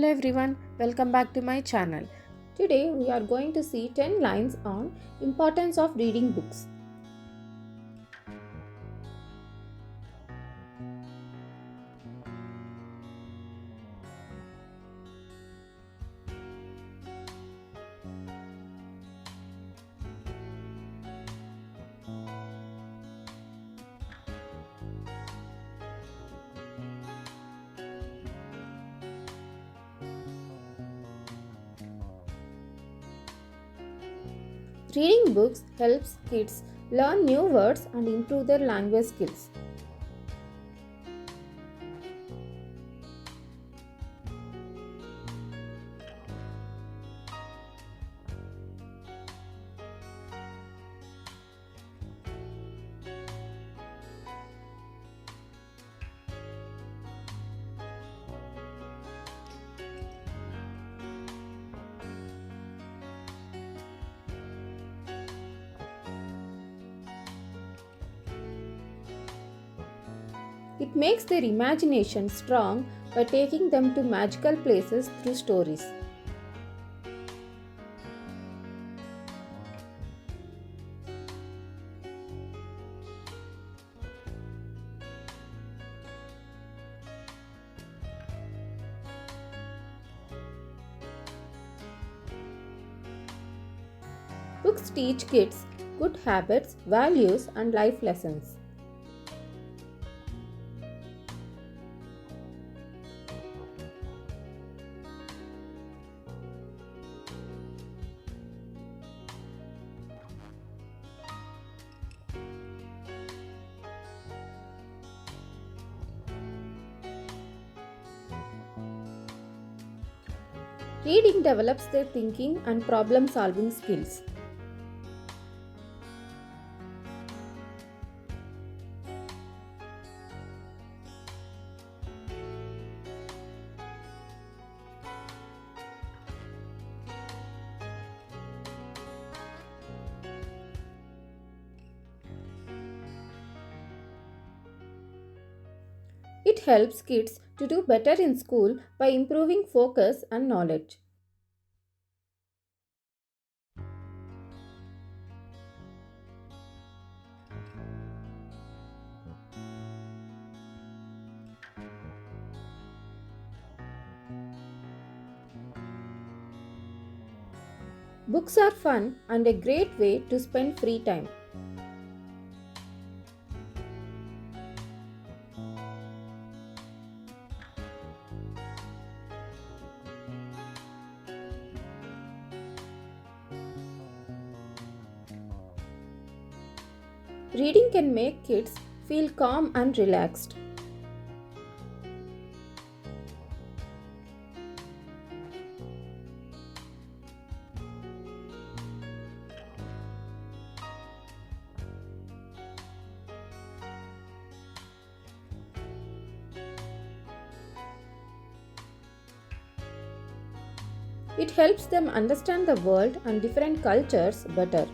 Hello everyone, welcome back to my channel. Today we are going to see 10 lines on importance of reading books. Reading books helps kids learn new words and improve their language skills. It makes their imagination strong by taking them to magical places through stories. Books teach kids good habits, values, and life lessons. Reading develops their thinking and problem solving skills. It helps kids to do better in school by improving focus and knowledge. Books are fun and a great way to spend free time. Reading can make kids feel calm and relaxed. It helps them understand the world and different cultures better.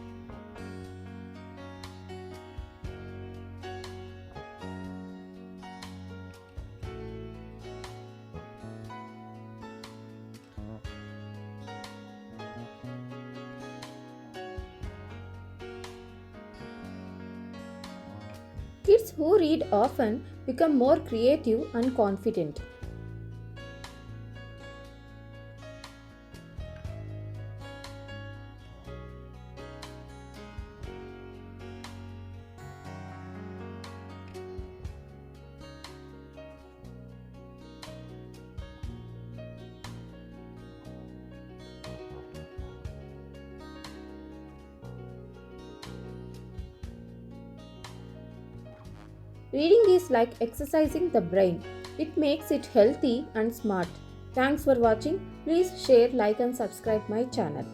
Kids who read often become more creative and confident. Reading is like exercising the brain. It makes it healthy and smart. Thanks for watching. Please share, like and subscribe my channel.